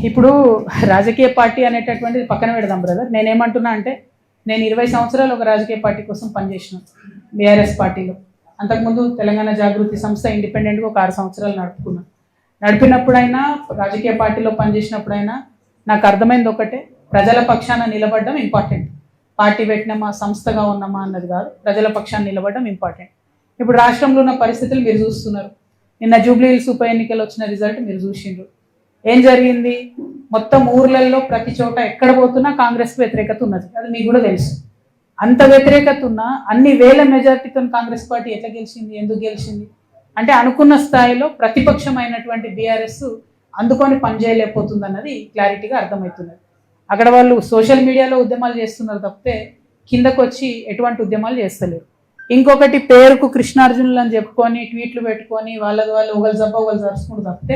ఇప్పుడు రాజకీయ పార్టీ అనేటటువంటిది పక్కన పెడదాం బ్రదర్. నేనేమంటున్నా అంటే నేను 20 సంవత్సరాలు ఒక రాజకీయ పార్టీ కోసం పనిచేసిన బీఆర్ఎస్ పార్టీలో. అంతకుముందు తెలంగాణ జాగృతి సంస్థ ఇండిపెండెంట్గా ఒక 6 సంవత్సరాలు నడుపుకున్నాను. నడిపినప్పుడైనా రాజకీయ పార్టీలో పనిచేసినప్పుడైనా నాకు అర్థమైంది ఒకటే, ప్రజల పక్షాన నిలబడడం ఇంపార్టెంట్. పార్టీ పెట్టినామా సంస్థగా ఉన్నామా అన్నది కాదు, ప్రజల పక్షాన నిలబడడం ఇంపార్టెంట్. ఇప్పుడు రాష్ట్రంలో ఉన్న పరిస్థితులు మీరు చూస్తున్నారు. నిన్న జూబ్లీహిల్స్ ఉప ఎన్నికలు వచ్చిన రిజల్ట్ మీరు చూసిండ్రు. ఏం జరిగింది? మొత్తం ఊర్లలో ప్రతి చోట ఎక్కడ పోతున్నా కాంగ్రెస్కి వ్యతిరేకత ఉన్నది. అది మీకు కూడా తెలుసు. అంత వ్యతిరేకత ఉన్నా అన్ని వేల మెజార్టీతో కాంగ్రెస్ పార్టీ ఎట్లా గెలిచింది, ఎందుకు గెలిచింది అంటే అనుకున్న స్థాయిలో ప్రతిపక్షమైనటువంటి బీఆర్ఎస్ అందుకొని పనిచేయలేకపోతుంది అన్నది క్లారిటీగా అర్థమవుతున్నది. అక్కడ వాళ్ళు సోషల్ మీడియాలో ఉద్యమాలు చేస్తున్నారు తప్పితే కిందకు వచ్చి ఎటువంటి ఉద్యమాలు చేస్తలేరు. ఇంకొకటి పేరుకు కృష్ణార్జునులు అని చెప్పుకొని ట్వీట్లు పెట్టుకొని వాళ్ళది వాళ్ళు ఒకళ్ళు జబ్బ ఒకళ్ళు జరుచుకుంటూ తప్పితే,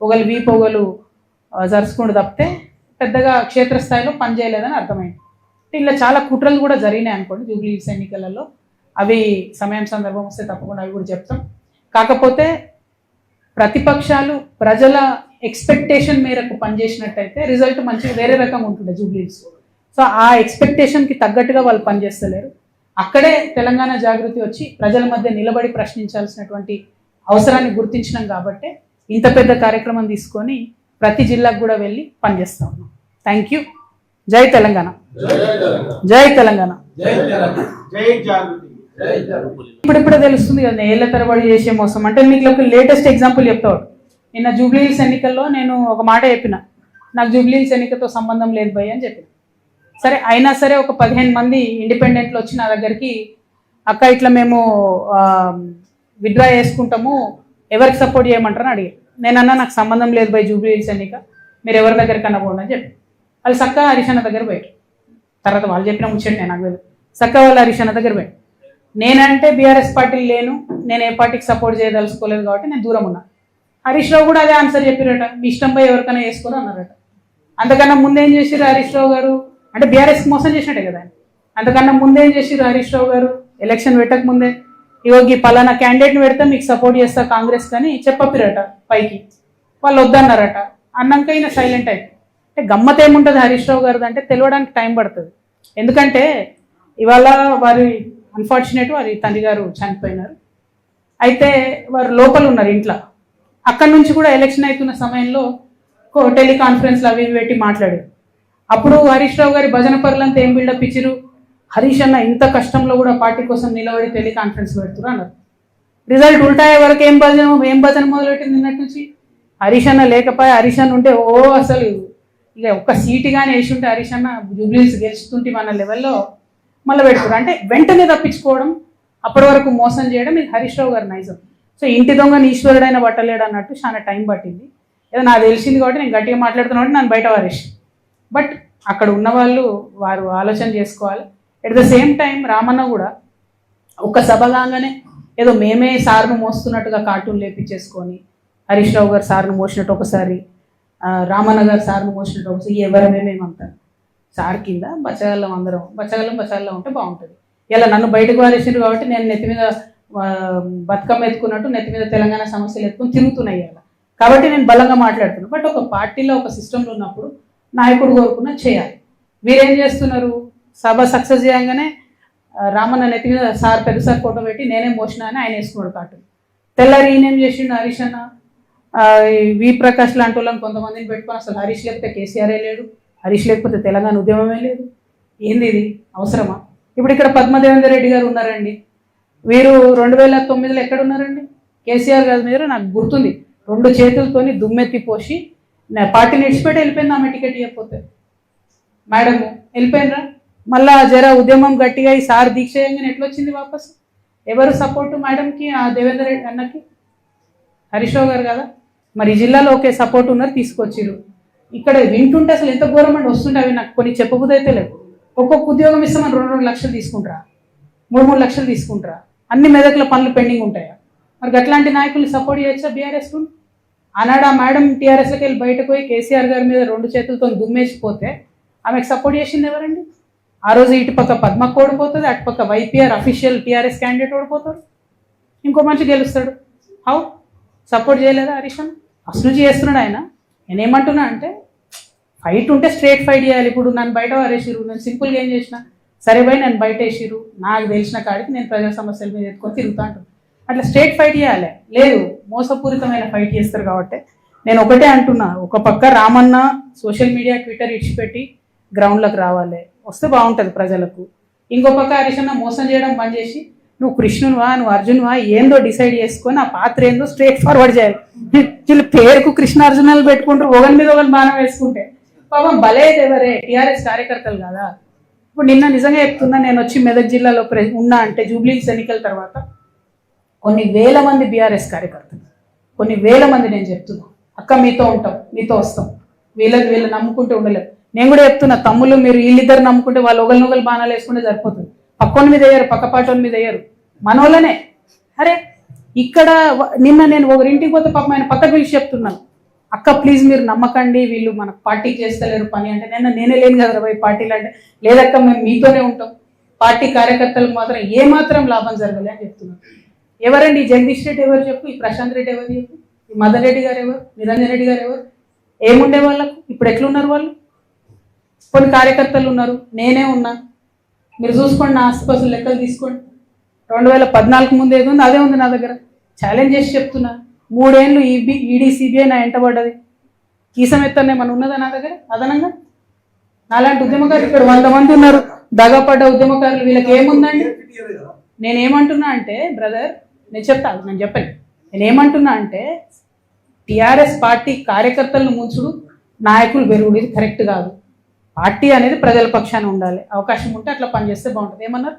ఒకళ్ళు వీపు ఒకళ్ళు జరుచుకుంటూ తప్పితే పెద్దగా క్షేత్రస్థాయిలో పనిచేయలేదని అర్థమైంది. ఇలా చాలా కుట్రలు కూడా జరిగినాయి అనుకోండి జూబ్లీహిల్స్ ఎన్నికలలో. అవి సమయం సందర్భం వస్తే తప్పకుండా అవి కూడా చెప్తాం. కాకపోతే ప్రతిపక్షాలు ప్రజల ఎక్స్పెక్టేషన్ మేరకు పనిచేసినట్టయితే రిజల్ట్ మంచిగా వేరే రకంగా ఉంటుండే జూబ్లీహిల్స్. సో ఆ ఎక్స్పెక్టేషన్కి తగ్గట్టుగా వాళ్ళు పనిచేస్తలేరు. అక్కడే తెలంగాణ జాగృతి వచ్చి ప్రజల మధ్య నిలబడి ప్రశ్నించాల్సినటువంటి అవసరాన్ని గుర్తించినాం కాబట్టి ఇంత పెద్ద కార్యక్రమం తీసుకొని ప్రతి జిల్లాకు కూడా వెళ్ళి పనిచేస్తా ఉన్నాం. Thank you. జై తెలంగాణ, జై తెలంగాణ. ఇప్పుడిప్పుడే తెలుస్తుంది కదా ఏళ్ల తరబడి చేసే మోసం అంటే. మీకు ఒక లేటెస్ట్ ఎగ్జాంపుల్ చెప్తాడు. నిన్న జూబ్లీహిల్స్ ఎన్నికల్లో నేను ఒక మాట చెప్పిన, నాకు జూబ్లీహిల్స్ ఎన్నికతో సంబంధం లేదు భయ్ అని చెప్పిన. సరే అయినా సరే ఒక 15 మంది ఇండిపెండెంట్లు వచ్చి నా దగ్గరికి, అక్క ఇట్లా మేము విత్డ్రా చేసుకుంటాము, ఎవరికి సపోర్ట్ చేయమంటారని అడిగారు. నేనన్నా నాకు సంబంధం లేదు భయ్ జూబ్లీహిల్స్ ఎన్నిక, మీరు ఎవరి దగ్గరికి అన్నపోండి అని చెప్పి వాళ్ళు చక్కగా హరీషన్న దగ్గర పోయారు. తర్వాత వాళ్ళు చెప్పిన ముచ్చండి నాకు తెలియదు. చక్కగా వాళ్ళు హరీషన్న దగ్గర పోయారు. నేనంటే బీఆర్ఎస్ పార్టీలు లేను, నేను ఏ పార్టీకి సపోర్ట్ చేయదలుచుకోలేదు కాబట్టి నేను దూరం ఉన్నా. హరీష్ రావు కూడా అదే ఆన్సర్ చెప్పారట, మీ ఇష్టం పోయి ఎవరికైనా వేసుకొని అన్నారట. అంతకన్నా ముందేం చేసిర్రు హరీష్ రావు గారు అంటే బీఆర్ఎస్కి మోసం చేసినట్టే కదా. అంతకన్నా ముందేం చేసిర్రు హరీష్ రావు గారు ఎలక్షన్ పెట్టక ముందే, ఇవోకి పలానా క్యాండిడేట్ని పెడితే మీకు సపోర్ట్ చేస్తా కాంగ్రెస్ కానీ చెప్పపిరట పైకి. వాళ్ళు వద్దన్నారట. అన్నాక ఈయన సైలెంట్ అయిపోయి. అంటే గమ్మత్ ఏముంటుంది హరీష్ రావు గారిది అంటే తెలియడానికి టైం పడుతుంది. ఎందుకంటే ఇవాళ వారి అన్ఫార్చునేట్ వారి తండ్రి గారు చనిపోయినారు. అయితే వారు లోపల ఉన్నారు ఇంట్లో. అక్కడి నుంచి కూడా ఎలక్షన్ అవుతున్న సమయంలో టెలికాన్ఫరెన్స్లు అవి పెట్టి మాట్లాడారు. అప్పుడు హరీష్ రావు గారి భజన పరులంతా ఏం బిల్డప్ ఇచ్చిరు, హరీష్ అన్న ఇంత కష్టంలో కూడా పార్టీ కోసం నిలబడి టెలికాన్ఫరెన్స్ పెడుతున్నారు అన్నారు. రిజల్ట్ ఉల్టాయే వరకు ఏం భజన మొదలుపెట్టింది నిన్నటి నుంచి. హరీష్ అన్న లేకపోయా, హరీష్ అన్న ఉంటే అసలు ఇక ఒక్క సీటు కానీ వేసి ఉంటే హరీష్ అన్న జూబ్లీహిల్స్ గెలుస్తుంటే మన లెవెల్లో మళ్ళీ పెడుతున్నారు. అంటే వెంటనే తప్పించుకోవడం, అప్పటి వరకు మోసం చేయడం, ఇది హరీష్ రావు గారి నైజం. సో ఇంటి దొంగని ఈశ్వరుడైన పట్టలేడు అన్నట్టు చాలా టైం పట్టింది. ఏదో నాకు తెలిసింది కాబట్టి నేను గట్టిగా మాట్లాడుతున్నా కాబట్టి నన్ను బయట వారేసి. బట్ అక్కడ ఉన్నవాళ్ళు వారు ఆలోచన చేసుకోవాలి. At the same time Ramanna కూడా ఒక సభ కాగానే ఏదో మేమే సార్ను మోస్తున్నట్టుగా కార్టూన్ లేపించేసుకొని హరీష్ రావు గారు సార్ను మోసినట్టు ఒకసారి, రామన్న గారు సార్ను మోసినట్టు ఒకసారి, ఎవరమేమేమంటారు సార్ కింద బచ్చగల్లం అందరం బచ్చగల్లం ఉంటే బాగుంటుంది. ఇలా నన్ను బయటకు వారేసిండ్రు కాబట్టి నేను నెత్తి మీద బతుకమ్మ ఎత్తుకున్నట్టు నెత్తి మీద తెలంగాణ సమస్యలు ఎత్తుకుని తిరుగుతున్నాయి ఇలా. కాబట్టి నేను బలంగా మాట్లాడుతున్నాను. బట్ ఒక పార్టీలో ఒక సిస్టంలో ఉన్నప్పుడు నాయకుడు కోరుకున్న చేయాలి. వీరేం చేస్తున్నారు, సభ సక్సెస్ చేయగానే రామన్న నెత్తి మీద సార్ పెద్ద సార్ ఫోటో పెట్టి నేనే మోసిన అని ఆయన వేసుకున్నాడు కార్టూన్. తెల్లారి ఈయనేం చేసిండు హరీష్ అన్న, వి ప్రకాష్ లాంటి వాళ్ళని కొంతమందిని పెట్టుకొని అసలు హరీష్ లేకపోతే కేసీఆరే లేడు, హరీష్ లేకపోతే తెలంగాణ ఉద్యమమే లేదు. ఏంది ఇది అవసరమా? ఇప్పుడు ఇక్కడ పద్మదేవేందర్ రెడ్డి గారు ఉన్నారండి. వీరు 2009లో ఎక్కడున్నారండి? కేసీఆర్ గారి మీద నాకు గుర్తుంది 2 చేతులతోని దుమ్మెత్తి పోసి పార్టీని ఇడిచిపెట్టి వెళ్ళిపోయింది. ఆమె టికెట్ ఇవ్వకపోతే మేడము వెళ్ళిపోయినరా. మళ్ళా జర ఉద్యమం గట్టిగా ఈ సార్ దీక్ష చేయగానే ఎట్లా వచ్చింది వాపస్? ఎవరు సపోర్టు మేడంకి, ఆ దేవేందర్ రెడ్డి అన్నకి? హరీష్ రావు గారు కదా. మరి జిల్లాలో ఒకే సపోర్ట్ ఉన్నారు, తీసుకొచ్చిరు. ఇక్కడ వింటుంటే అసలు ఎంత గవర్నమెంట్ వస్తుంటే అవి నాకు కొన్ని చెప్పబుద్ధి అయితే లేదు. ఒక్కొక్క ఉద్యోగం ఇస్తామని 2-2 లక్షలు తీసుకుంటారా, 3-3 లక్షలు తీసుకుంటారా? అన్ని మెదకుల పనులు పెండింగ్ ఉంటాయా? మరి అట్లాంటి నాయకుల్ని సపోర్ట్ చేయొచ్చా బీఆర్ఎస్? ఆనాడు ఆ మేడం టీఆర్ఎస్లోకి వెళ్ళి బయటకు పోయి కేసీఆర్ గారి మీద 2 చేతులతో దుమ్మేసిపోతే ఆమెకు సపోర్ట్ చేసింది ఎవరండి? ఆ రోజు ఇటు పక్క పద్మకు ఓడిపోతుంది, అటు పక్క వైపీఆర్ అఫీషియల్ టీఆర్ఎస్ క్యాండిడేట్ ఓడిపోతాడు, ఇంకో మనిషి గెలుస్తాడు. హౌ సపోర్ట్ చేయలేదా హరీష్ అన్న? ఫస్ట్ నుంచి చేస్తున్నాడు ఆయన. నేనేమంటున్నా అంటే ఫైట్ ఉంటే స్ట్రేట్ ఫైట్ చేయాలి. ఇప్పుడు నన్ను బయట వారేసిరు, నేను సింపుల్గా ఏం చేసిన, సరే పోయి నన్ను బయట వేసిరు, నాకు తెలిసిన కాడికి నేను ప్రజా సమస్యల మీద ఎత్తుకొని తిరుగుతా అంటాను. అట్లా స్ట్రేట్ ఫైట్ చేయాలి. లేదు, మోసపూరితమైన ఫైట్ చేస్తారు కాబట్టి నేను ఒకటే అంటున్నా, ఒక పక్క రామన్న సోషల్ మీడియా ట్విట్టర్ ఇడిచిపెట్టి గ్రౌండ్లోకి రావాలి, వస్తే బాగుంటుంది ప్రజలకు. ఇంకో పక్క హరీషన్న మోసం చేయడం బంద్ చేసి నువ్వు కృష్ణునివా నువ్వు అర్జునువా ఏందో డిసైడ్ చేసుకొని ఆ పాత్ర ఏందో స్ట్రేట్ ఫార్వర్డ్ చేయాలి. వీళ్ళు పేరుకు కృష్ణార్జునాలు పెట్టుకుంటారు, ఒకరి మీద ఒకరి బాణం వేసుకుంటే పాపం బలేది ఎవరే, టీఆర్ఎస్ కార్యకర్తలు కదా. ఇప్పుడు నిన్న నిజంగా చెప్తున్నా, నేను వచ్చి మెదక్ జిల్లాలో ఉన్నా అంటే జూబ్లీహిల్స్ ఎన్నికల తర్వాత కొన్ని వేల మంది బీఆర్ఎస్ కార్యకర్తలు, కొన్ని వేల మంది నేను చెప్తున్నా, అక్క మీతో ఉంటాం, మీతో వస్తాం, వీళ్ళు నమ్ముకుంటూ ఉండలేరు. నేను కూడా చెప్తున్నా, తమ్ముళ్ళు మీరు వీళ్ళిద్దరు నమ్ముకుంటే వాళ్ళు ఒకరినొకరు బాణాలు వేసుకుంటే సరిపోతుంది. పక్కోని మీద వేయరు, పక్కపాటోని మీద వేయరు, మనోళ్ళనే. అరే ఇక్కడ నిన్న నేను ఒకరింటికి పోతే పాపం ఆయన పక్కకు పిలిచి చెప్తున్నాను, అక్క ప్లీజ్ మీరు నమ్మకండి, వీళ్ళు మనకు పార్టీ చేస్తలేరు పని అంటే, నేనే లేను కదా పోయి పార్టీలు అంటే, లేదక్క మేము మీతోనే ఉంటాం, పార్టీ కార్యకర్తలకు మాత్రం ఏమాత్రం లాభం జరగలే అని చెప్తున్నాను. ఎవరండి ఈ జగదీష్ రెడ్డి ఎవరు చెప్పు, ఈ ప్రశాంత్ రెడ్డి ఎవరు చెప్పు, ఈ మదన్ రెడ్డి గారు ఎవరు, నిరంజన్ రెడ్డి గారు ఎవరు, ఏముండే వాళ్ళకు, ఇప్పుడు ఎట్లున్నారు వాళ్ళు? కొన్ని కార్యకర్తలు ఉన్నారు, నేనే ఉన్నా, మీరు చూసుకోండి, నా ఆస్తిపాస్తులు లెక్కలు తీసుకోండి. 2014 ముందు ఏది ఉంది అదే ఉంది నా దగ్గర. ఛాలెంజ్ చేసి చెప్తున్నా, 3 ఏళ్ళు ఈడీ సిబిఐ నా ఎంటబడ్డది, కీసం ఎత్తనే మన ఉన్నదా నా దగ్గర అదనంగా? నాలాంటి ఉద్యమకారులు ఇక్కడ 100 మంది ఉన్నారు, దగపడ్డ ఉద్యమకారులు, వీళ్ళకి ఏముందండి? నేనేమంటున్నా అంటే బ్రదర్, నేను చెప్పాను, నేనేమంటున్నా అంటే టీఆర్ఎస్ పార్టీ కార్యకర్తలను ముంచుడు, నాయకులు పెరుగుడు, ఇది కరెక్ట్ కాదు. పార్టీ అనేది ప్రజల పక్షాన ఉండాలి, అవకాశం ఉంటే అట్లా పనిచేస్తే బాగుంటుంది. ఏమన్నారు?